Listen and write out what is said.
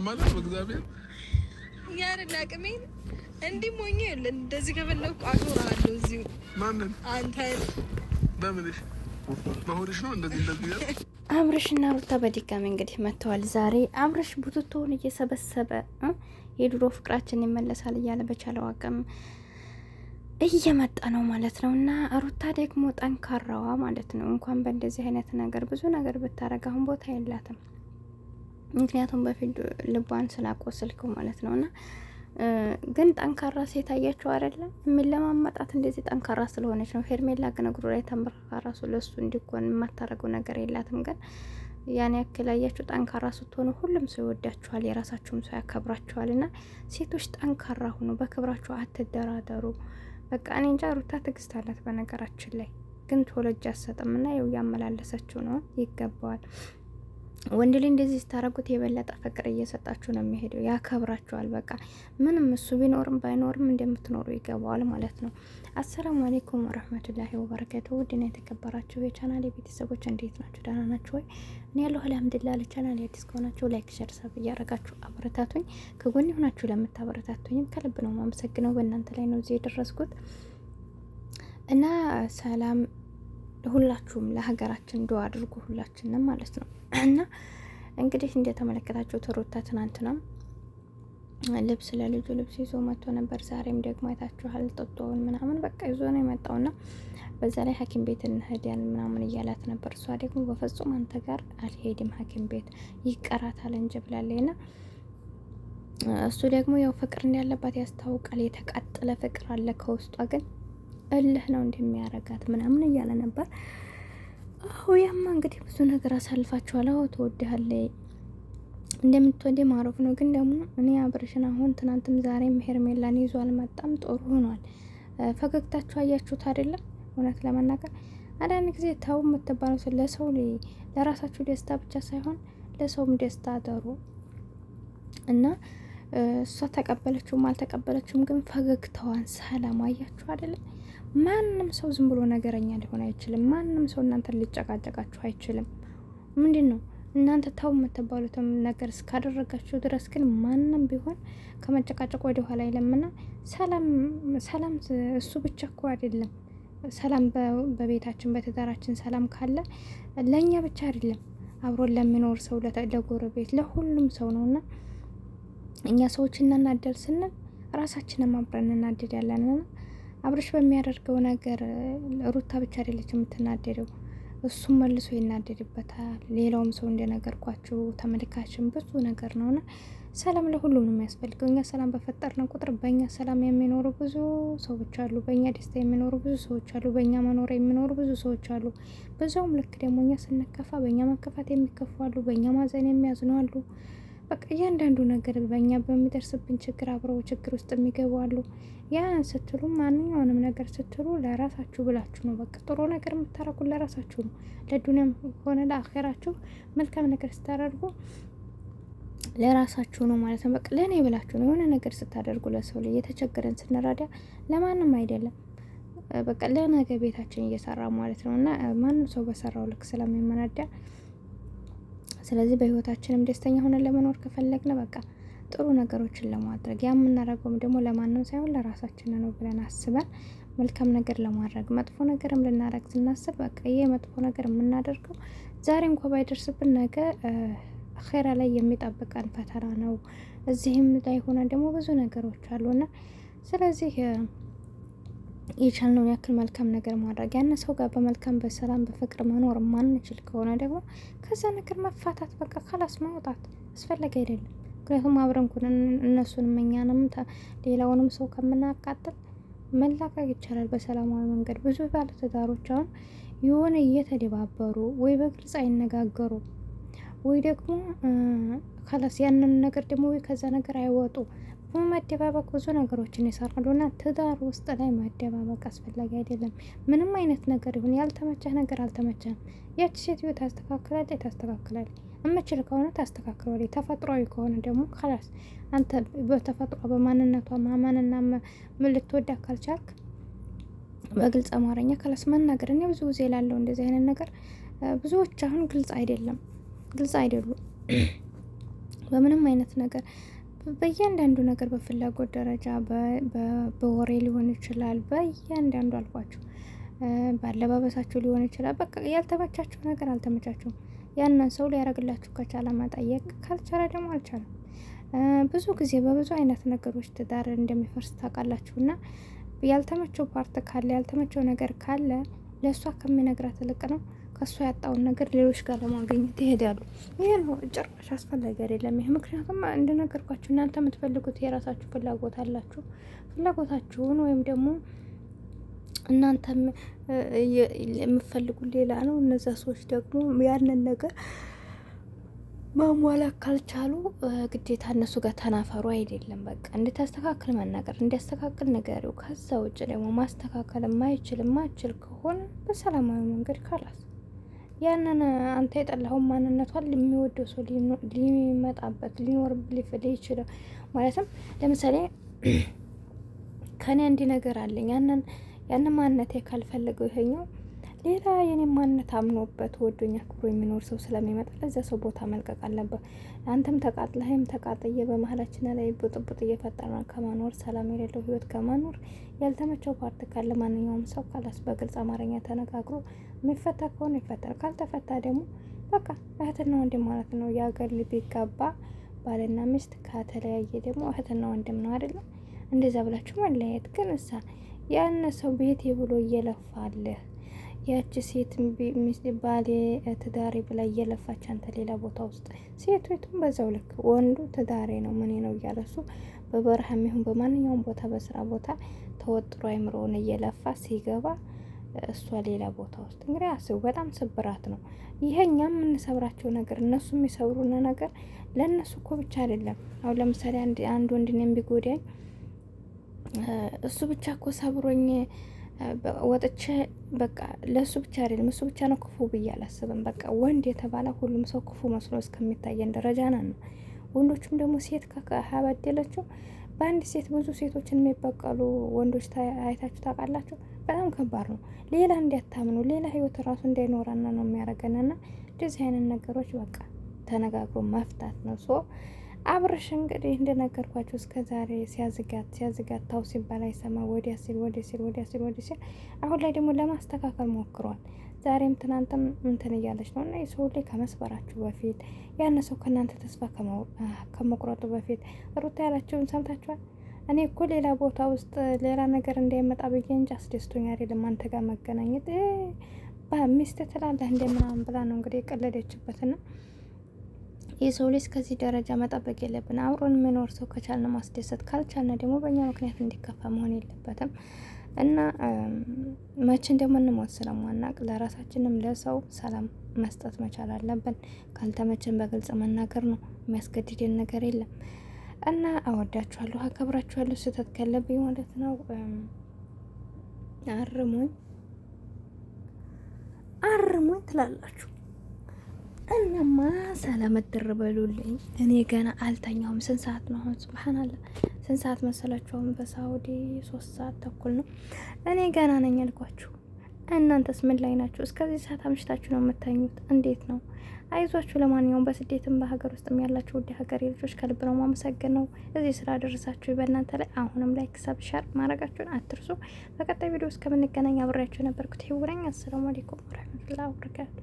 ያማታል በእግዚአብሔር ያረዳ አቅሜን እንዲህ ሞኝ ይል እንደዚህ ከፈለኩ አኖራለሁ እዚሁ ማንን አንተ በምንሽ በሆድሽ ነው እንደዚህ አብርሽና ሩታ በድጋሚ እንግዲህ መጥተዋል። ዛሬ አብርሽ ቡትቶውን እየሰበሰበ የድሮ ፍቅራችን ይመለሳል እያለ በቻለው አቅም እየመጣ ነው ማለት ነው። እና ሩታ ደግሞ ጠንካራዋ ማለት ነው። እንኳን በእንደዚህ አይነት ነገር ብዙ ነገር ብታረግ አሁን ቦታ የላትም። ምክንያቱም በፊት ልቧን ስላቆስልከው ማለት ነው። እና ግን ጠንካራ ሴት አያቸው አይደለም የሚለማመጣት እንደዚህ ጠንካራ ስለሆነች ነው። ሄርሜላ ግን እግሩ ላይ ተንበርክካ ራሱ ለሱ እንዲኮን የማታረገው ነገር የላትም። ግን ያን ያክል አያችሁ ጠንካራ ስትሆኑ ሁሉም ሰው ይወዳችኋል፣ የራሳችሁም ሰው ያከብራችኋል። እና ሴቶች ጠንካራ ሁኑ፣ በክብራችሁ አትደራደሩ። በቃ እኔ እንጃ ሩታ ትዕግስት አላት በነገራችን ላይ ግን ቶሎጅ አሰጥም እና ያው ያመላለሰችው ነው ይገባዋል። ወንድ ላይ እንደዚህ ስታረጉት የበለጠ ፍቅር እየሰጣችሁ ነው የሚሄደው፣ ያከብራችኋል። በቃ ምንም እሱ ቢኖርም ባይኖርም እንደምትኖሩ ይገባዋል ማለት ነው። አሰላሙ አለይኩም ወራህመቱላሂ ወበረካቱ። ውድና የተከበራችሁ የቻናሌ ቤተሰቦች እንዴት ናችሁ? ደህና ናችሁ ወይ? እኔ ያለሁ አልሐምዱሊላህ። ለቻናሌ አዲስ ከሆናችሁ ላይክ፣ ሼር፣ ሰብ እያረጋችሁ አበረታቱኝ። ከጎን ሆናችሁ ለምታበረታቱኝም ከልብ ነው ማመሰግነው። በእናንተ ላይ ነው እዚህ የደረስኩት እና ሰላም ሁላችሁም ለሀገራችን ዱአ አድርጉ ሁላችንም ማለት ነው። እና እንግዲህ እንደተመለከታችሁ ሩታ ትናንትና ልብስ ለልጁ ልብስ ይዞ መጥቶ ነበር። ዛሬም ደግሞ አይታችኋል ጦጦውን ምናምን በቃ ይዞ ነው የመጣውና በዛ ላይ ሐኪም ቤት እንሄዳለን ምናምን እያላት ነበር። እሷ ደግሞ በፍጹም አንተ ጋር አልሄድም ሐኪም ቤት ይቀራታል እንጂ ብላለችና እሱ ደግሞ ያው ፍቅር እንዳለባት ያስታውቃል። የተቃጠለ ፍቅር አለ ከውስጧ ግን እልህ ነው እንደሚያረጋት ምናምን እያለ ነበር። አሁ ያማ እንግዲህ ብዙ ነገር አሳልፋችኋል። አዎ ትወድሃለች እንደምትወደ ማረፍ ነው። ግን ደግሞ እኔ አብርሽን አሁን ትናንትም ዛሬም ሄርሜላን ይዞ አልመጣም። ጥሩ ሆኗል። ፈገግታችሁ አያችሁት አይደለም? እውነት ለመናገር አንዳንድ ጊዜ ተው የምትባለው ለሰው ለራሳችሁ ደስታ ብቻ ሳይሆን ለሰውም ደስታ አደሩ እና እሷ ተቀበለችውም አልተቀበለችውም ግን ፈገግታዋን ሰላም አያችሁ አይደለም? ማንም ሰው ዝም ብሎ ነገረኛ ሊሆን አይችልም። ማንም ሰው እናንተን ሊጨቃጨቃችሁ አይችልም። ምንድን ነው እናንተ ተው የምትባሉትም ነገር እስካደረጋችሁ ድረስ ግን ማንም ቢሆን ከመጨቃጨቅ ወደ ኋላ አይለምና ሰላም እሱ ብቻ እኮ አይደለም። ሰላም በቤታችን በትዳራችን ሰላም ካለ ለእኛ ብቻ አይደለም አብሮን ለሚኖር ሰው ለጎረቤት ለሁሉም ሰው ነውና እኛ ሰዎች እናናደል ስንል ራሳችንን አብረን እናደዳለንና አብርሽ በሚያደርገው ነገር ሩታ ብቻ አይደለች የምትናደደው፣ እሱም መልሶ ይናደድበታል። ሌላውም ሰው እንደነገርኳችሁ ተመልካችን ብዙ ነገር ነውና ሰላም ለሁሉም ነው የሚያስፈልገው። እኛ ሰላም በፈጠርነው ቁጥር በእኛ ሰላም የሚኖሩ ብዙ ሰዎች አሉ፣ በእኛ ደስታ የሚኖሩ ብዙ ሰዎች አሉ፣ በእኛ መኖር የሚኖሩ ብዙ ሰዎች አሉ። በዛውም ልክ ደግሞ እኛ ስንከፋ በእኛ መከፋት የሚከፉ አሉ፣ በእኛ ማዘን የሚያዝኑ አሉ። በቃ እያንዳንዱ ነገር በእኛ በሚደርስብን ችግር አብረው ችግር ውስጥ የሚገቡ አሉ። ያን ስትሉ ማንኛውንም ነገር ስትሉ ለራሳችሁ ብላችሁ ነው። በቃ ጥሩ ነገር የምታረጉ ለራሳችሁ ነው። ለዱንያም ሆነ ለአኼራችሁ መልካም ነገር ስታደርጉ ለራሳችሁ ነው ማለት ነው። በቃ ለእኔ ብላችሁ ነው። የሆነ ነገር ስታደርጉ ለሰው ላይ የተቸገረን ስንረዳ ለማንም አይደለም። በቃ ለነገ ቤታችን እየሰራ ማለት ነው እና ማንም ሰው በሰራው ልክ ስለሚመነዳ ስለዚህ በህይወታችንም ደስተኛ ሆነን ለመኖር ከፈለግን በቃ ጥሩ ነገሮችን ለማድረግ ያ የምናደርገውም ደግሞ ለማንም ሳይሆን ለራሳችን ነው ብለን አስበን መልካም ነገር ለማድረግ መጥፎ ነገርም ልናደርግ ስናስብ በቃ ይሄ መጥፎ ነገር የምናደርገው ዛሬ እንኳን ባይደርስብን ነገ አኼራ ላይ የሚጠብቀን ፈተና ነው። እዚህም ላይ ሆነ ደግሞ ብዙ ነገሮች አሉና ስለዚህ የቻልነውን ያክል መልካም ነገር ማድረግ ያን ሰው ጋር በመልካም በሰላም በፍቅር መኖር ማንችል ከሆነ ደግሞ ከዛ ነገር መፋታት በቃ ካላስ ማውጣት አስፈላጊ አይደለም። ምክንያቱም አብረን ኩን እነሱንም እኛንም ሌላውንም ሰው ከምናቃጥል መላቀቅ ይቻላል በሰላማዊ መንገድ። ብዙ ባለትዳሮች አሁን የሆነ እየተደባበሩ ወይ በግልጽ አይነጋገሩ ወይ ደግሞ ካላስ ያንን ነገር ደግሞ ወይ ከዛ ነገር አይወጡ በመደባበቅ ብዙ ነገሮችን ይሰራሉና ትዳር ውስጥ ላይ መደባበቅ አስፈላጊ አይደለም። ምንም አይነት ነገር ይሁን ያልተመቸህ ነገር አልተመቸህም። ያቺ ሴትዮ ታስተካክላለች እምችል ከሆነ ታስተካክላለች። ተፈጥሯዊ ከሆነ ደግሞ ካላስ አንተ በተፈጥሯ በማንነቷ ማማንና ምን ልትወዳ ካልቻልክ በግልጽ አማርኛ ካላስ መናገር። እኔ ብዙ ጊዜ ላለው እንደዚህ አይነት ነገር ብዙዎች አሁን ግልጽ አይደሉም። በምንም አይነት ነገር በእያንዳንዱ ነገር በፍላጎት ደረጃ በወሬ ሊሆን ይችላል። በእያንዳንዱ አልኳችሁ በአለባበሳችሁ ሊሆን ይችላል። በቃ ያልተመቻችሁ ነገር አልተመቻችሁም። ያንን ሰው ሊያደርግላችሁ ከቻለ መጠየቅ፣ ካልቻለ ደግሞ አልቻለም። ብዙ ጊዜ በብዙ አይነት ነገሮች ትዳር እንደሚፈርስ ታውቃላችሁ። እና ያልተመቸው ፓርት ካለ ያልተመቸው ነገር ካለ ለእሷ ከሚነግራት ይልቅ ነው ከእሷ ያጣውን ነገር ሌሎች ጋር ለማግኘት ይሄዳሉ። ይሄ ነው ጭራሽ አስፈላጊ አይደለም ይሄ። ምክንያቱም እንደነገርኳችሁ እናንተ የምትፈልጉት የራሳችሁ ፍላጎት አላችሁ። ፍላጎታችሁን ወይም ደግሞ እናንተ የምትፈልጉት ሌላ ነው። እነዛ ሰዎች ደግሞ ያንን ነገር ማሟላት ካልቻሉ ግዴታ እነሱ ጋር ተናፈሩ አይደለም። በቃ እንድታስተካክል መናገር እንዲያስተካክል ነገሩ። ከዛ ውጭ ደግሞ ማስተካከል ማይችል ከሆነ በሰላማዊ መንገድ ካላስ ያንን አንተ የጠላኸውን ማንነቷን የሚወደው ሰው ሊመጣበት ሊኖር ይችላል። ማለትም ለምሳሌ ከኔ አንድ ነገር አለኝ ያንን ማንነቴ ካልፈለገው ይሄኛው ሌላ የኔ ማንነት አምኖበት ወዶኛ ክብሮ የሚኖር ሰው ስለሚመጣ ለዛ ሰው ቦታ መልቀቅ አለበት። አንተም ተቃጥለህም ተቃጥየ በመሀላችን ላይ ቡጥቡጥ እየፈጠርን ከማኖር ሰላም የሌለው ህይወት ከማኖር ያልተመቸው ፓርት ካለ ማንኛውም ሰው ካላስ በግልጽ አማርኛ ተነጋግሮ የሚፈታ ከሆነ ይፈታል። ካልተፈታ ደግሞ በቃ እህትና ወንድም ማለት ነው። የሀገር ልብ ይጋባ ባልና ሚስት ከተለያየ ደግሞ እህትና ወንድም ነው አይደለም? እንደዛ ብላችሁ መለያየት። ግን እሳ ያን ሰው ቤቴ ብሎ እየለፋለህ ያቺ ሴት ባሌ ትዳሬ ብላ እየለፋች አንተ ሌላ ቦታ ውስጥ ሴቱም በዛው ልክ ወንዱ ትዳሬ ነው ምኔ ነው እያለ እሱ በበረሃም ይሁን በማንኛውም ቦታ በስራ ቦታ ተወጥሮ አይምሮውን እየለፋ ሲገባ እሷ ሌላ ቦታ ውስጥ እንግዲህ አስቡ። በጣም ስብራት ነው ይሄ። እኛም የምንሰብራቸው ነገር እነሱ የሚሰብሩን ነገር ለእነሱ እኮ ብቻ አይደለም። አሁን ለምሳሌ አንድ ወንድ እኔን ቢጎዳኝ እሱ ብቻ እኮ ሰብሮኝ ወጥቼ በቃ ለሱ ብቻ አይደለም እሱ ብቻ ነው ክፉ ብዬ አላስብም። በቃ ወንድ የተባለ ሁሉም ሰው ክፉ መስሎ እስከሚታየን ደረጃ ነን ነው። ወንዶችም ደግሞ ሴት ከበደለችው በአንድ ሴት ብዙ ሴቶችን የሚበቀሉ ወንዶች አይታችሁ ታውቃላችሁ? በጣም ከባድ ነው። ሌላ እንዲያታምኑ ሌላ ህይወት ራሱ እንዳይኖረና ነው የሚያደርገንና እንደዚህ አይነት ነገሮች በቃ ተነጋግሮ መፍታት ነው። ሶ አብርሽ እንግዲህ እንደነገርኳችሁ እስከ ዛሬ ሲያዝጋት ታው ሲባል አይሰማ ወዲያ ሲል አሁን ላይ ደግሞ ለማስተካከል ሞክሯል። ዛሬም ትናንትም እንትን እያለች ነው። እና የሰው ላይ ከመስበራችሁ በፊት ያን ሰው ከእናንተ ተስፋ ከመቁረጡ በፊት ሩታ ያላችሁን ሰምታችኋል። እኔ እኮ ሌላ ቦታ ውስጥ ሌላ ነገር እንዳይመጣ ብዬ እንጂ አስደስቶኝ አይደለም አንተ ጋር መገናኘት ሚስት ትላለህ እንደምናምን ብላ ነው እንግዲህ የቀለደችበትና የሰው ልጅ ከዚህ ደረጃ መጠበቅ የለብን። አብሮን የሚኖር ሰው ከቻልን ማስደሰት፣ ካልቻልን ደግሞ በእኛ ምክንያት እንዲከፋ መሆን የለበትም እና መቼ እንደምንሞት ስለማናቅ ለራሳችንም ለሰው ሰላም መስጠት መቻል አለብን። ካልተመቸን በግልጽ መናገር ነው፣ የሚያስገድደን ነገር የለም እና አወዳችኋለሁ፣ አከብራችኋለሁ። ስህተት ካለብኝ ማለት ነው አርሙኝ ትላላችሁ። እናማ ሰላም ትርበሉልኝ። እኔ ገና አልተኛውም። ስንት ሰዓት ነው አሁን? ሱብሃንአላህ ስንት ሰዓት መሰላችሁ? አሁን በሳውዲ 3 ሰዓት ተኩል ነው። እኔ ገና ነኝ አልኳችሁ። እናንተስ ምን ላይ ናችሁ? እስከዚህ ሰዓት አምሽታችሁ ነው የምታኙት? እንዴት ነው? አይዟችሁ። ለማንኛውም በስደትም በሀገር ውስጥም ያላችሁ ውድ ሀገሬ ልጆች ከልብ ነው ማመሰግነው እዚህ ስራ ደረሳችሁ በእናንተ ላይ። አሁንም ላይክ ሰብስክራይብ ማድረጋችሁን አትርሱ። በቀጣይ ቪዲዮ እስከምንገናኝ አብሬያችሁ ነበርኩት። ይውረኝ። አሰላሙ አለይኩም ወራህመቱላሂ ወበረካቱ።